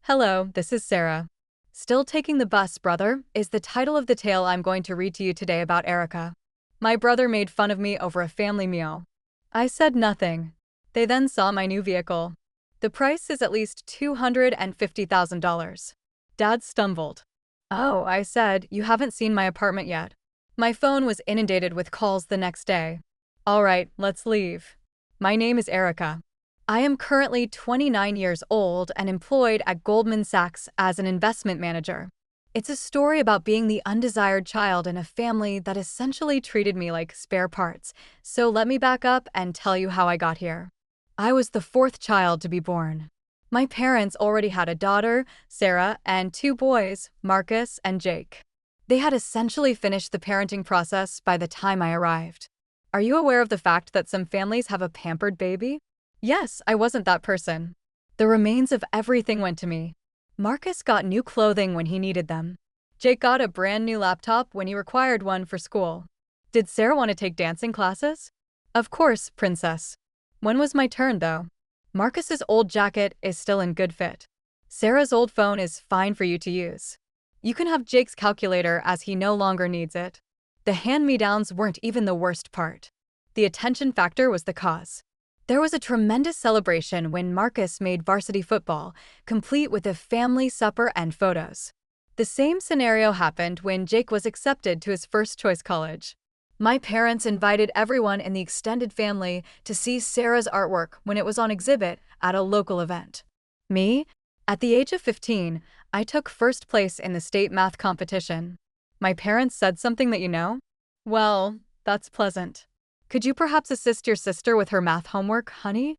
Hello, this is Sarah. Still taking the bus, brother, is the title of the tale I'm going to read to you today about Erica. My brother made fun of me over a family meal. I said nothing. They then saw my new vehicle. The price is at least $250,000. Dad stumbled. Oh, I said, you haven't seen my apartment yet. My phone was inundated with calls the next day. All right, let's leave. My name is Erica. I am currently 29 years old and employed at Goldman Sachs as an investment manager. It's a story about being the undesired child in a family that essentially treated me like spare parts, so let me back up and tell you how I got here. I was the fourth child to be born. My parents already had a daughter, Sarah, and two boys, Marcus and Jake. They had essentially finished the parenting process by the time I arrived. Are you aware of the fact that some families have a pampered baby? Yes, I wasn't that person. The remains of everything went to me. Marcus got new clothing when he needed them. Jake got a brand new laptop when he required one for school. Did Sarah want to take dancing classes? Of course, princess. When was my turn, though? Marcus's old jacket is still in good fit. Sarah's old phone is fine for you to use. You can have Jake's calculator as he no longer needs it. The hand-me-downs weren't even the worst part. The attention factor was the cause. There was a tremendous celebration when Marcus made varsity football, complete with a family supper and photos. The same scenario happened when Jake was accepted to his first choice college. My parents invited everyone in the extended family to see Sarah's artwork when it was on exhibit at a local event. Me? At the age of 15, I took first place in the state math competition. My parents said something that you know? Well, that's pleasant. Could you perhaps assist your sister with her math homework, honey?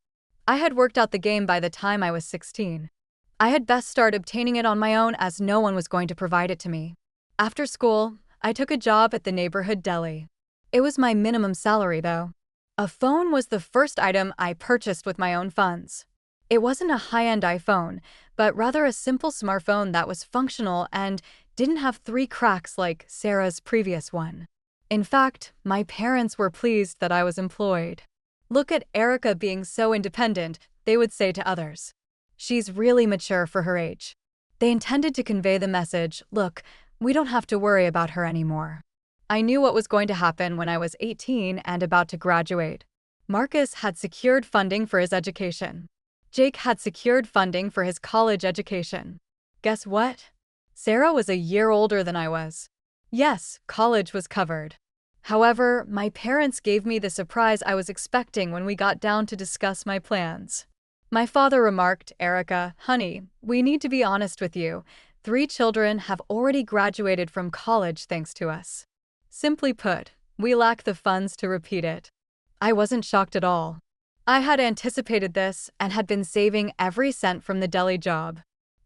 I had worked out the game by the time I was 16. I had best start obtaining it on my own as no one was going to provide it to me. After school, I took a job at the neighborhood deli. It was my minimum salary, though. A phone was the first item I purchased with my own funds. It wasn't a high-end iPhone, but rather a simple smartphone that was functional and didn't have 3 cracks like Sarah's previous one. In fact, my parents were pleased that I was employed. Look at Erica being so independent, they would say to others. She's really mature for her age. They intended to convey the message, look, we don't have to worry about her anymore. I knew what was going to happen when I was 18 and about to graduate. Marcus had secured funding for his education. Jake had secured funding for his college education. Guess what? Sarah was a year older than I was. Yes, college was covered. However, my parents gave me the surprise I was expecting when we got down to discuss my plans. My father remarked, Erica, honey, we need to be honest with you. 3 children have already graduated from college thanks to us. Simply put, we lack the funds to repeat it. I wasn't shocked at all. I had anticipated this and had been saving every cent from the deli job.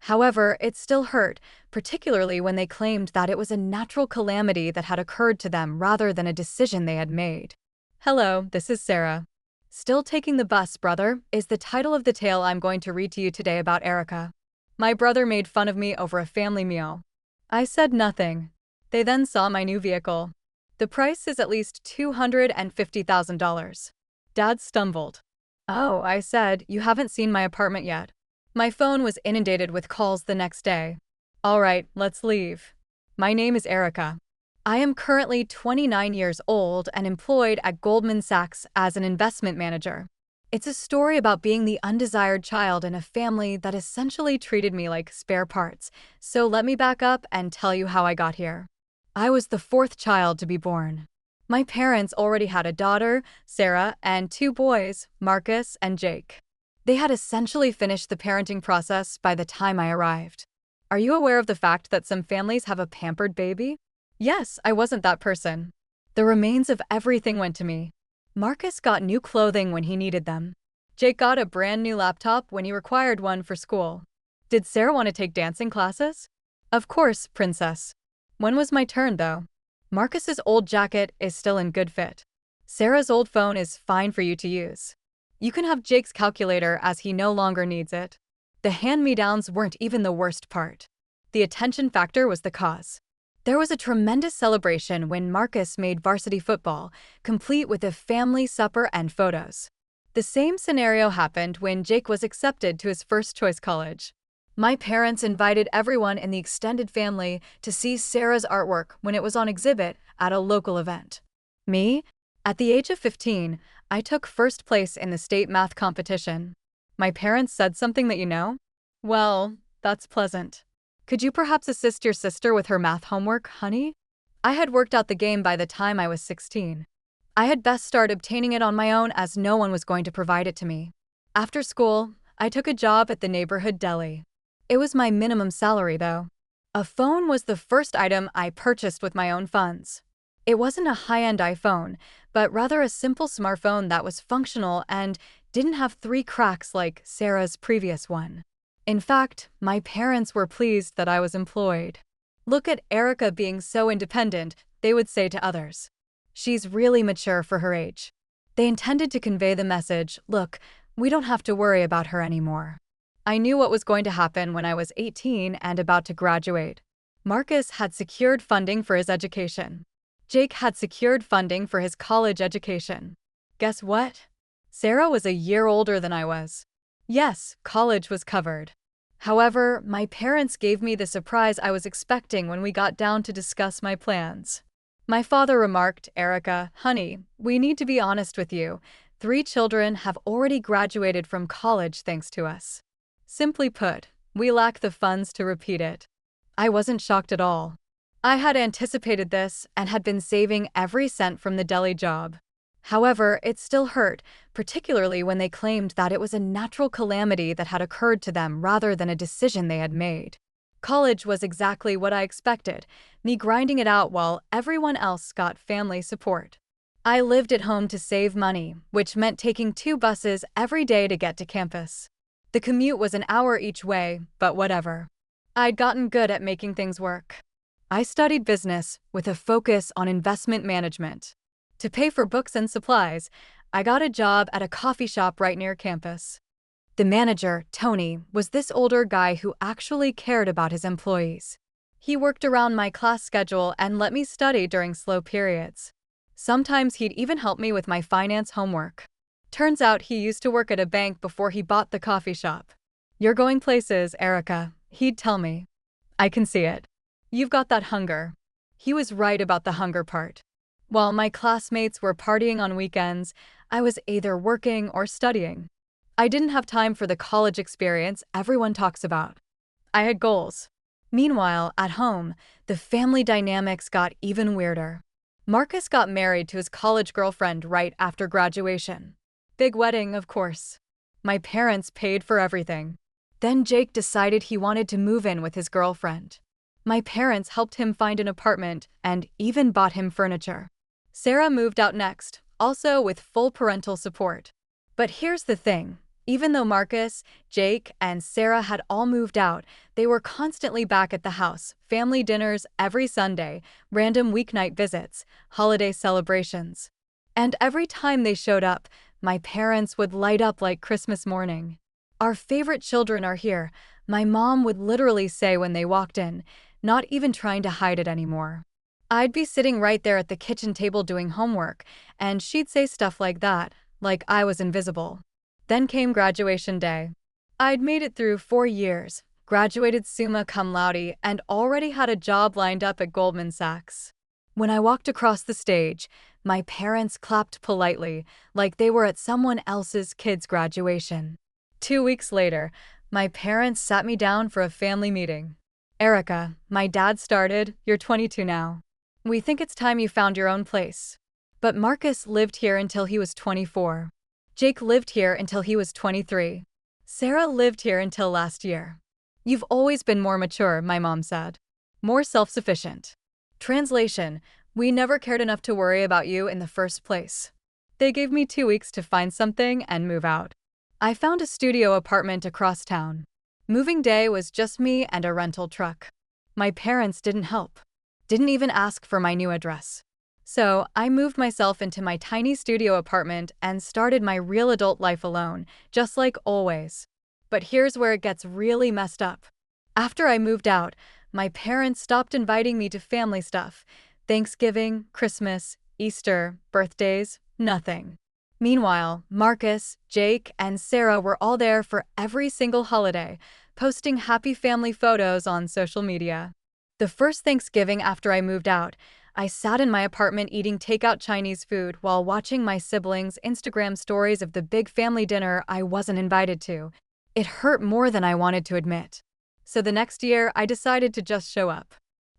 However, it still hurt, particularly when they claimed that it was a natural calamity that had occurred to them rather than a decision they had made. Hello, this is Sarah. Still taking the bus, brother, is the title of the tale I'm going to read to you today about Erica. My brother made fun of me over a family meal. I said nothing. They then saw my new vehicle. The price is at least $250,000. Dad stumbled. Oh, I said, you haven't seen my apartment yet. My phone was inundated with calls the next day. All right, let's leave. My name is Erica. I am currently 29 years old and employed at Goldman Sachs as an investment manager. It's a story about being the undesired child in a family that essentially treated me like spare parts, so let me back up and tell you how I got here. I was the fourth child to be born. My parents already had a daughter, Sarah, and two boys, Marcus and Jake. They had essentially finished the parenting process by the time I arrived. Are you aware of the fact that some families have a pampered baby? Yes, I wasn't that person. The remains of everything went to me. Marcus got new clothing when he needed them. Jake got a brand new laptop when he required one for school. Did Sarah want to take dancing classes? Of course, princess. When was my turn, though? Marcus's old jacket is still in good fit. Sarah's old phone is fine for you to use. You can have Jake's calculator as he no longer needs it. The hand-me-downs weren't even the worst part. The attention factor was the cause. There was a tremendous celebration when Marcus made varsity football, complete with a family supper and photos. The same scenario happened when Jake was accepted to his first choice college. My parents invited everyone in the extended family to see Sarah's artwork when it was on exhibit at a local event. Me? At the age of 15, I took first place in the state math competition. My parents said something that you know? Well, that's pleasant. Could you perhaps assist your sister with her math homework, honey? I had worked out the game by the time I was 16. I had best start obtaining it on my own as no one was going to provide it to me. After school, I took a job at the neighborhood deli. It was my minimum salary, though. A phone was the first item I purchased with my own funds. It wasn't a high-end iPhone, but rather a simple smartphone that was functional and didn't have 3 cracks like Sarah's previous one. In fact, my parents were pleased that I was employed. Look at Erica being so independent, they would say to others. She's really mature for her age. They intended to convey the message, look, we don't have to worry about her anymore. I knew what was going to happen when I was 18 and about to graduate. Marcus had secured funding for his education. Jake had secured funding for his college education. Guess what? Sarah was a year older than I was. Yes, college was covered. However, my parents gave me the surprise I was expecting when we got down to discuss my plans. My father remarked, Erica, honey, we need to be honest with you. 3 children have already graduated from college thanks to us. Simply put, we lack the funds to repeat it. I wasn't shocked at all. I had anticipated this and had been saving every cent from the deli job. However, it still hurt, particularly when they claimed that it was a natural calamity that had occurred to them rather than a decision they had made. College was exactly what I expected, me grinding it out while everyone else got family support. I lived at home to save money, which meant taking 2 buses every day to get to campus. The commute was an hour each way, but whatever. I'd gotten good at making things work. I studied business with a focus on investment management. To pay for books and supplies, I got a job at a coffee shop right near campus. The manager, Tony, was this older guy who actually cared about his employees. He worked around my class schedule and let me study during slow periods. Sometimes he'd even help me with my finance homework. Turns out he used to work at a bank before he bought the coffee shop. You're going places, Erica, he'd tell me. I can see it. You've got that hunger. He was right about the hunger part. While my classmates were partying on weekends, I was either working or studying. I didn't have time for the college experience everyone talks about. I had goals. Meanwhile, at home, the family dynamics got even weirder. Marcus got married to his college girlfriend right after graduation. Big wedding, of course. My parents paid for everything. Then Jake decided he wanted to move in with his girlfriend. My parents helped him find an apartment and even bought him furniture. Sarah moved out next, also with full parental support. But here's the thing. Even though Marcus, Jake, and Sarah had all moved out, they were constantly back at the house, family dinners every Sunday, random weeknight visits, holiday celebrations. And every time they showed up, my parents would light up like Christmas morning. Our favorite children are here, my mom would literally say when they walked in, not even trying to hide it anymore. I'd be sitting right there at the kitchen table doing homework, and she'd say stuff like that, like I was invisible. Then came graduation day. I'd made it through 4 years, graduated summa cum laude, and already had a job lined up at Goldman Sachs. When I walked across the stage, my parents clapped politely, like they were at someone else's kid's graduation. 2 weeks later, my parents sat me down for a family meeting. Erica, my dad started, you're 22 now. We think it's time you found your own place. But Marcus lived here until he was 24. Jake lived here until he was 23. Sarah lived here until last year. You've always been more mature, my mom said. More self-sufficient. Translation, we never cared enough to worry about you in the first place. They gave me 2 weeks to find something and move out. I found a studio apartment across town. Moving day was just me and a rental truck. My parents didn't help. Didn't even ask for my new address. So I moved myself into my tiny studio apartment and started my real adult life alone, just like always. But here's where it gets really messed up. After I moved out, my parents stopped inviting me to family stuff. Thanksgiving, Christmas, Easter, birthdays, nothing. Meanwhile, Marcus, Jake, and Sarah were all there for every single holiday, posting happy family photos on social media. The first Thanksgiving after I moved out, I sat in my apartment eating takeout Chinese food while watching my siblings' Instagram stories of the big family dinner I wasn't invited to. It hurt more than I wanted to admit. So the next year, I decided to just show up.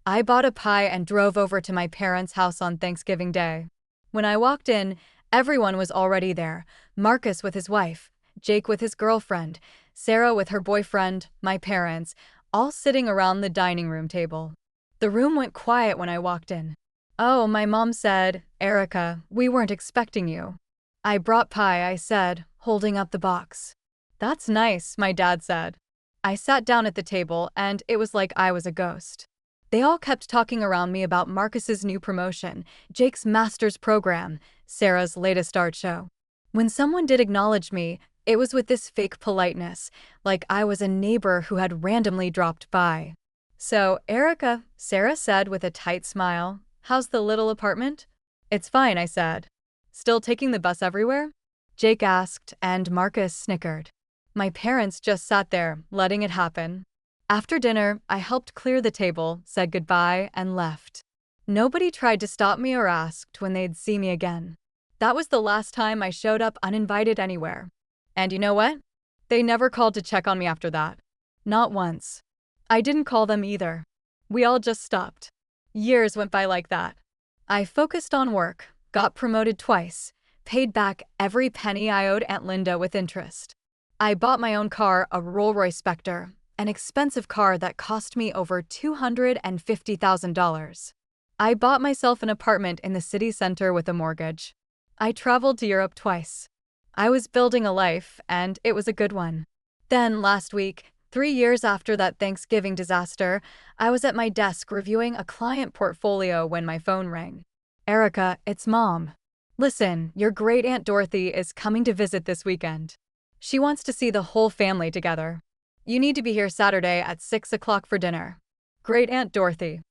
I bought a pie and drove over to my parents' house on Thanksgiving Day. When I walked in, everyone was already there. Marcus with his wife, Jake with his girlfriend, Sarah with her boyfriend, my parents, all sitting around the dining room table. The room went quiet when I walked in. "Oh," my mom said, "Erica, we weren't expecting you." "I brought pie," I said, holding up the box. "That's nice," my dad said. I sat down at the table, and it was like I was a ghost. They all kept talking around me about Marcus's new promotion, Jake's master's program, Sarah's latest art show. When someone did acknowledge me, it was with this fake politeness, like I was a neighbor who had randomly dropped by. "So, Erica," Sarah said with a tight smile, "how's the little apartment?" "It's fine," I said. "Still taking the bus everywhere?" Jake asked, and Marcus snickered. My parents just sat there, letting it happen. After dinner, I helped clear the table, said goodbye, and left. Nobody tried to stop me or asked when they'd see me again. That was the last time I showed up uninvited anywhere. And you know what? They never called to check on me after that. Not once. I didn't call them either. We all just stopped. Years went by like that. I focused on work, got promoted twice, paid back every penny I owed Aunt Linda with interest. I bought my own car, a Rolls-Royce Spectre, an expensive car that cost me over $250,000. I bought myself an apartment in the city center with a mortgage. I traveled to Europe twice. I was building a life, and it was a good one. Then, last week, 3 years after that Thanksgiving disaster, I was at my desk reviewing a client portfolio when my phone rang. "Erica, it's Mom. Listen, your great Aunt Dorothy is coming to visit this weekend. She wants to see the whole family together. You need to be here Saturday at 6 o'clock for dinner." Great Aunt Dorothy.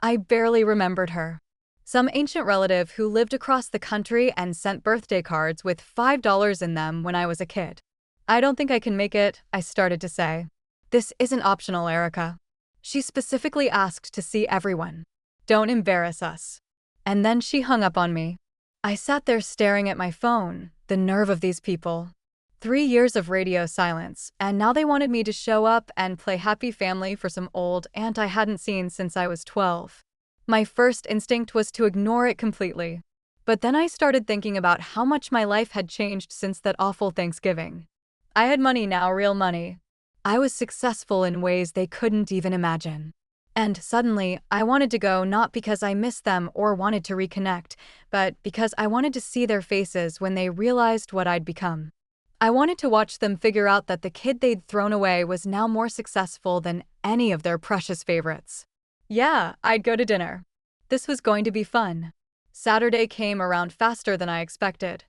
I barely remembered her. Some ancient relative who lived across the country and sent birthday cards with $5 in them when I was a kid. "I don't think I can make it," I started to say. "This isn't optional, Erica. She specifically asked to see everyone. Don't embarrass us." And then she hung up on me. I sat there staring at my phone, the nerve of these people. 3 years of radio silence, and now they wanted me to show up and play happy family for some old aunt I hadn't seen since I was 12. My first instinct was to ignore it completely. But then I started thinking about how much my life had changed since that awful Thanksgiving. I had money now, real money. I was successful in ways they couldn't even imagine. And suddenly, I wanted to go not because I missed them or wanted to reconnect, but because I wanted to see their faces when they realized what I'd become. I wanted to watch them figure out that the kid they'd thrown away was now more successful than any of their precious favorites. Yeah, I'd go to dinner. This was going to be fun. Saturday came around faster than I expected.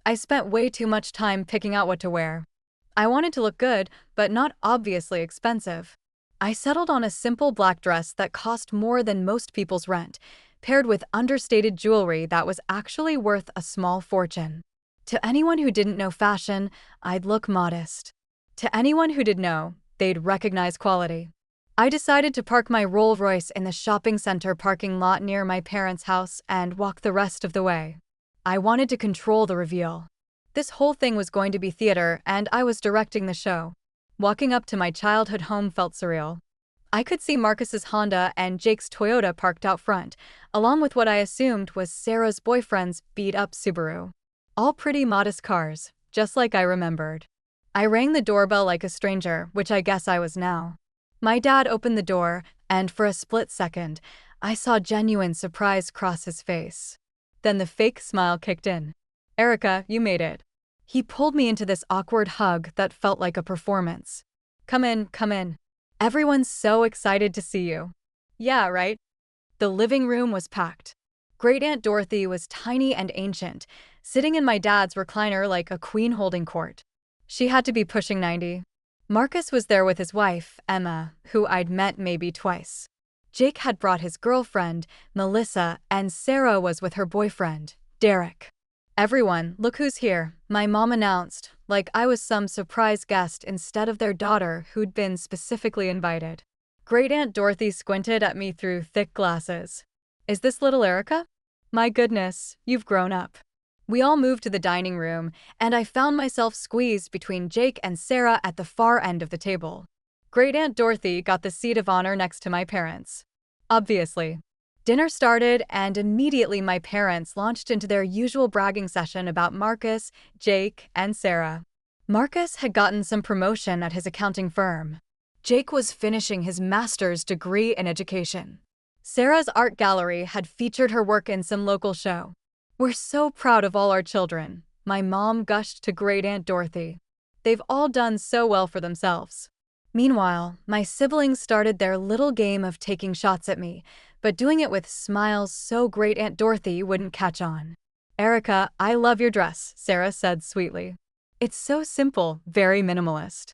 I spent way too much time picking out what to wear. I wanted to look good, but not obviously expensive. I settled on a simple black dress that cost more than most people's rent, paired with understated jewelry that was actually worth a small fortune. To anyone who didn't know fashion, I'd look modest. To anyone who did know, they'd recognize quality. I decided to park my Rolls-Royce in the shopping center parking lot near my parents' house and walk the rest of the way. I wanted to control the reveal. This whole thing was going to be theater, and I was directing the show. Walking up to my childhood home felt surreal. I could see Marcus's Honda and Jake's Toyota parked out front, along with what I assumed was Sarah's boyfriend's beat-up Subaru. All pretty modest cars, just like I remembered. I rang the doorbell like a stranger, which I guess I was now. My dad opened the door, and for a split second, I saw genuine surprise cross his face. Then the fake smile kicked in. "Erica, you made it." He pulled me into this awkward hug that felt like a performance. Come in, come in. Everyone's so excited to see you." "Yeah, right?" The living room was packed. Great Aunt Dorothy was tiny and ancient, sitting in my dad's recliner like a queen holding court. She had to be pushing 90. Marcus was there with his wife, Emma, who I'd met maybe twice. Jake had brought his girlfriend, Melissa, and Sarah was with her boyfriend, Derek. Everyone, look who's here, my mom announced, like I was some surprise guest instead of their daughter who'd been specifically invited. Great Aunt Dorothy squinted at me through thick glasses. Is this little Erica? My goodness, you've grown up. We all moved to the dining room, and I found myself squeezed between Jake and Sarah at the far end of the table. Great Aunt Dorothy got the seat of honor next to my parents. Obviously. Dinner started, and immediately my parents launched into their usual bragging session about Marcus, Jake, and Sarah. Marcus had gotten some promotion at his accounting firm. Jake was finishing his master's degree in education. Sarah's art gallery had featured her work in some local show. We're so proud of all our children, my mom gushed to Great Aunt Dorothy. They've all done so well for themselves. Meanwhile, my siblings started their little game of taking shots at me, but doing it with smiles so Great Aunt Dorothy wouldn't catch on. Erica, I love your dress, Sarah said sweetly. It's so simple, very minimalist.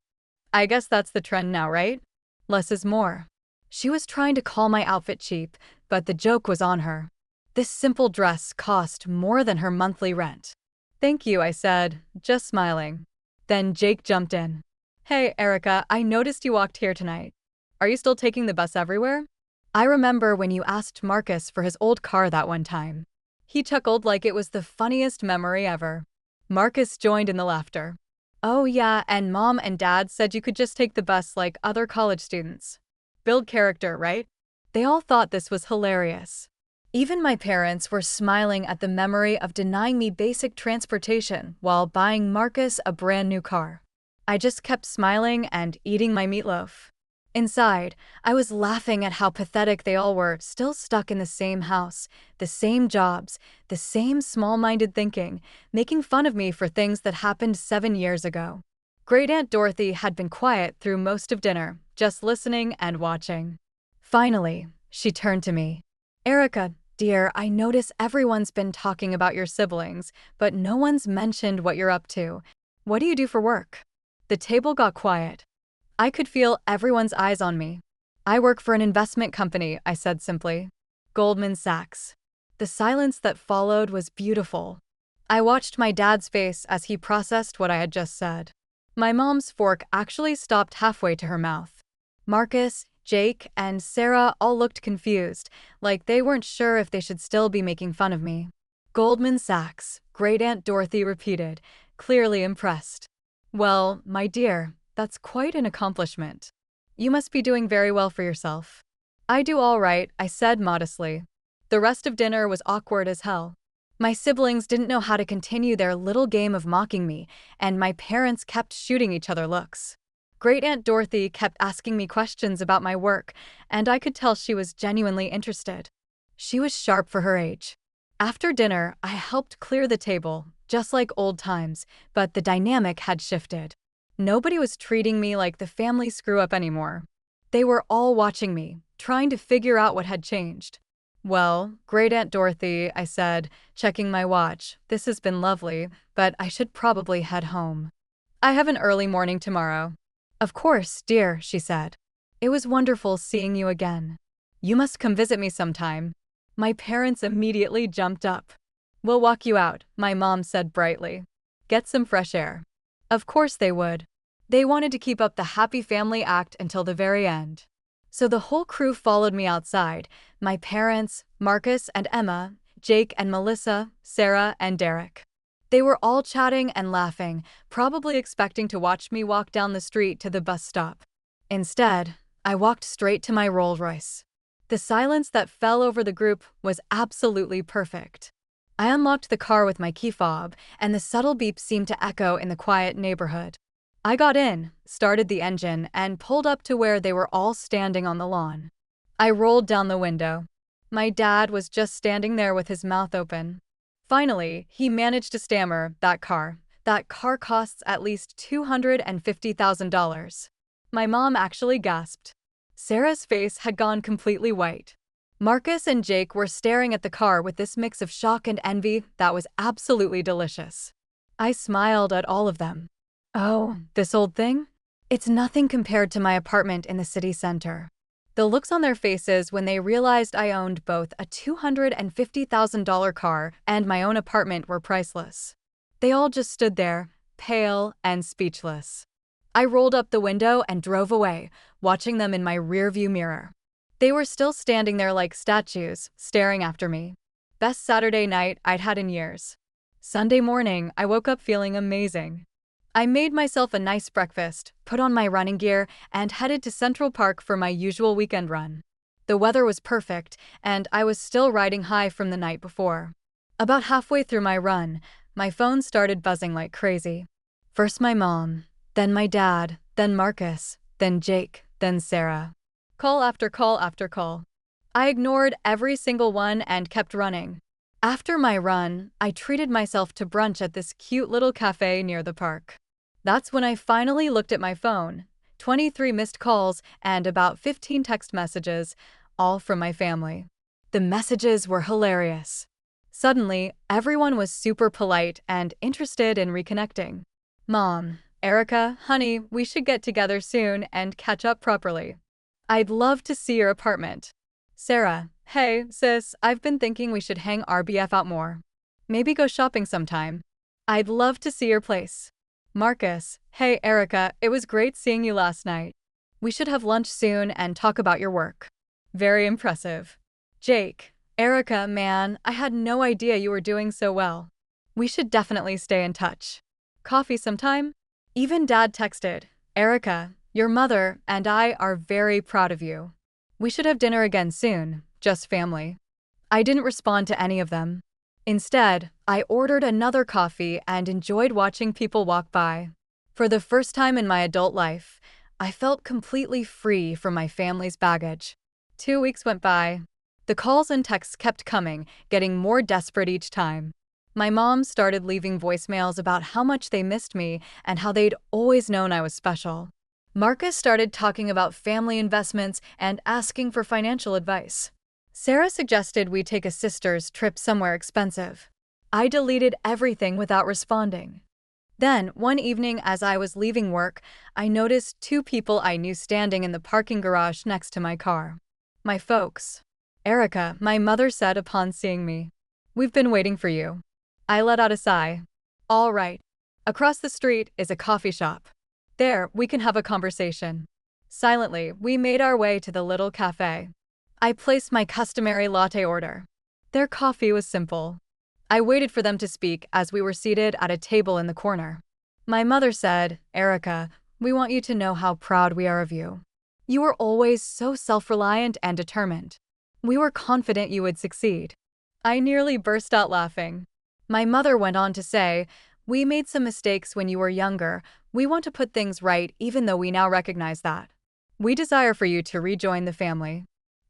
I guess that's the trend now, right? Less is more. She was trying to call my outfit cheap, but the joke was on her. This simple dress cost more than her monthly rent. Thank you, I said, just smiling. Then Jake jumped in. Hey, Erica, I noticed you walked here tonight. Are you still taking the bus everywhere? I remember when you asked Marcus for his old car that one time. He chuckled like it was the funniest memory ever. Marcus joined in the laughter. Oh yeah, and Mom and Dad said you could just take the bus like other college students. Build character, right? They all thought this was hilarious. Even my parents were smiling at the memory of denying me basic transportation while buying Marcus a brand new car. I just kept smiling and eating my meatloaf. Inside, I was laughing at how pathetic they all were, still stuck in the same house, the same jobs, the same small-minded thinking, making fun of me for things that happened 7 years ago. Great Aunt Dorothy had been quiet through most of dinner, just listening and watching. Finally, she turned to me. Erica, dear, I notice everyone's been talking about your siblings, but no one's mentioned what you're up to. What do you do for work? The table got quiet. I could feel everyone's eyes on me. I work for an investment company, I said simply. Goldman Sachs. The silence that followed was beautiful. I watched my dad's face as he processed what I had just said. My mom's fork actually stopped halfway to her mouth. Marcus, Jake, and Sarah all looked confused, like they weren't sure if they should still be making fun of me. Goldman Sachs, Great Aunt Dorothy repeated, clearly impressed. Well, my dear, that's quite an accomplishment. You must be doing very well for yourself. I do all right, I said modestly. The rest of dinner was awkward as hell. My siblings didn't know how to continue their little game of mocking me, and my parents kept shooting each other looks. Great Aunt Dorothy kept asking me questions about my work, and I could tell she was genuinely interested. She was sharp for her age. After dinner, I helped clear the table, just like old times, but the dynamic had shifted. Nobody was treating me like the family screw-up anymore. They were all watching me, trying to figure out what had changed. Well, Great Aunt Dorothy, I said, checking my watch, this has been lovely, but I should probably head home. I have an early morning tomorrow. Of course, dear, she said. It was wonderful seeing you again. You must come visit me sometime. My parents immediately jumped up. We'll walk you out, my mom said brightly. Get some fresh air. Of course they would. They wanted to keep up the happy family act until the very end. So the whole crew followed me outside, my parents, Marcus and Emma, Jake and Melissa, Sarah and Derek. They were all chatting and laughing, probably expecting to watch me walk down the street to the bus stop. Instead, I walked straight to my Rolls Royce. The silence that fell over the group was absolutely perfect. I unlocked the car with my key fob, and the subtle beep seemed to echo in the quiet neighborhood. I got in, started the engine, and pulled up to where they were all standing on the lawn. I rolled down the window. My dad was just standing there with his mouth open. Finally, he managed to stammer, That car costs at least $250,000. My mom actually gasped. Sarah's face had gone completely white. Marcus and Jake were staring at the car with this mix of shock and envy that was absolutely delicious. I smiled at all of them. Oh, this old thing? It's nothing compared to my apartment in the city center. The looks on their faces when they realized I owned both a $250,000 car and my own apartment were priceless. They all just stood there, pale and speechless. I rolled up the window and drove away, watching them in my rearview mirror. They were still standing there like statues, staring after me. Best Saturday night I'd had in years. Sunday morning, I woke up feeling amazing. I made myself a nice breakfast, put on my running gear, and headed to Central Park for my usual weekend run. The weather was perfect, and I was still riding high from the night before. About halfway through my run, my phone started buzzing like crazy. First my mom, then my dad, then Marcus, then Jake, then Sarah. Call after call after call. I ignored every single one and kept running. After my run, I treated myself to brunch at this cute little cafe near the park. That's when I finally looked at my phone. 23 missed calls and about 15 text messages, all from my family. The messages were hilarious. Suddenly, everyone was super polite and interested in reconnecting. Mom, Erica, honey, we should get together soon and catch up properly. I'd love to see your apartment. Sarah, hey, sis, I've been thinking we should hang our BF out more. Maybe go shopping sometime. I'd love to see your place. Marcus, hey Erica, it was great seeing you last night. We should have lunch soon and talk about your work. Very impressive. Jake, Erica, man, I had no idea you were doing so well. We should definitely stay in touch. Coffee sometime? Even Dad texted, Erica, your mother and I are very proud of you. We should have dinner again soon, just family. I didn't respond to any of them. Instead, I ordered another coffee and enjoyed watching people walk by. For the first time in my adult life, I felt completely free from my family's baggage. 2 weeks went by. The calls and texts kept coming, getting more desperate each time. My mom started leaving voicemails about how much they missed me and how they'd always known I was special. Marcus started talking about family investments and asking for financial advice. Sarah suggested we take a sister's trip somewhere expensive. I deleted everything without responding. Then, one evening as I was leaving work, I noticed 2 people I knew standing in the parking garage next to my car. My folks. Erica, my mother said upon seeing me. We've been waiting for you. I let out a sigh. All right. Across the street is a coffee shop. There, we can have a conversation. Silently, we made our way to the little cafe. I placed my customary latte order. Their coffee was simple. I waited for them to speak as we were seated at a table in the corner. My mother said, Erica, we want you to know how proud we are of you. You were always so self-reliant and determined. We were confident you would succeed. I nearly burst out laughing. My mother went on to say, we made some mistakes when you were younger. We want to put things right even though we now recognize that. We desire for you to rejoin the family.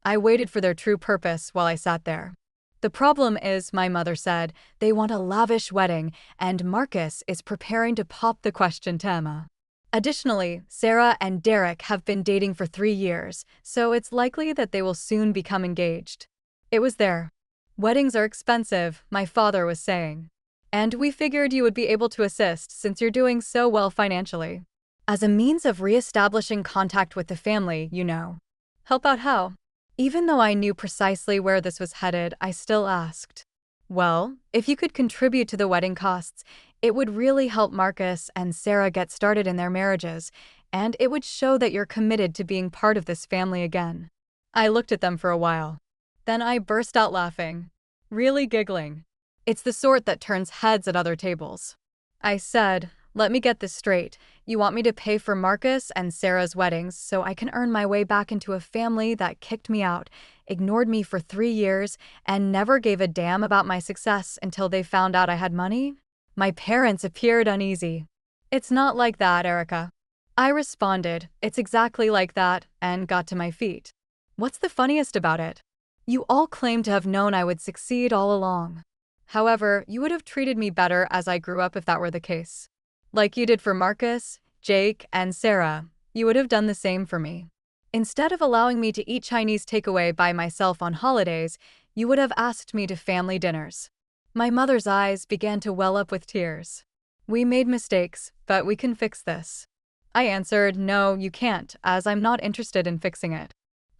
I waited for their true purpose while I sat there. The problem is, my mother said, they want a lavish wedding, and Marcus is preparing to pop the question to Emma. Additionally, Sarah and Derek have been dating for 3 years, so it's likely that they will soon become engaged. It was there. Weddings are expensive, my father was saying. And we figured you would be able to assist since you're doing so well financially. As a means of re-establishing contact with the family, you know. Help out how? Even though I knew precisely where this was headed, I still asked. Well, if you could contribute to the wedding costs, it would really help Marcus and Sarah get started in their marriages, and it would show that you're committed to being part of this family again. I looked at them for a while. Then I burst out laughing. Really giggling. It's the sort that turns heads at other tables. I said, let me get this straight. You want me to pay for Marcus and Sarah's weddings so I can earn my way back into a family that kicked me out, ignored me for 3 years, and never gave a damn about my success until they found out I had money? My parents appeared uneasy. It's not like that, Erica. I responded, it's exactly like that, and got to my feet. What's the funniest about it? You all claim to have known I would succeed all along. However, you would have treated me better as I grew up if that were the case. Like you did for Marcus, Jake, and Sarah, you would have done the same for me. Instead of allowing me to eat Chinese takeaway by myself on holidays, you would have asked me to family dinners. My mother's eyes began to well up with tears. We made mistakes, but we can fix this. I answered, no, you can't, as I'm not interested in fixing it.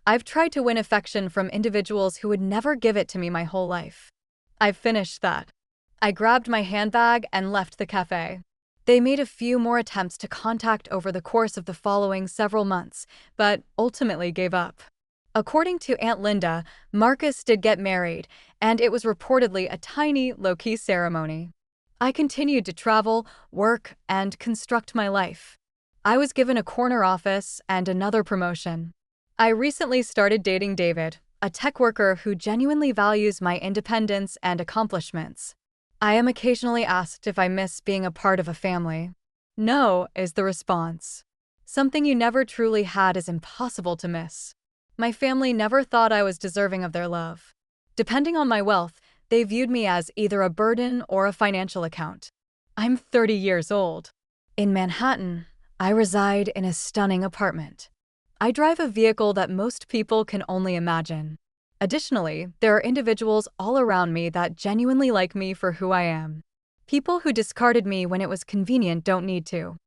I've tried to win affection from individuals who would never give it to me my whole life. I've finished that. I grabbed my handbag and left the cafe. They made a few more attempts to contact over the course of the following several months, but ultimately gave up. According to Aunt Linda, Marcus did get married, and it was reportedly a tiny, low-key ceremony. I continued to travel, work, and construct my life. I was given a corner office and another promotion. I recently started dating David, a tech worker who genuinely values my independence and accomplishments. I am occasionally asked if I miss being a part of a family. No, is the response. Something you never truly had is impossible to miss. My family never thought I was deserving of their love. Depending on my wealth, they viewed me as either a burden or a financial account. I'm 30 years old. In Manhattan, I reside in a stunning apartment. I drive a vehicle that most people can only imagine. Additionally, there are individuals all around me that genuinely like me for who I am. People who discarded me when it was convenient don't need to.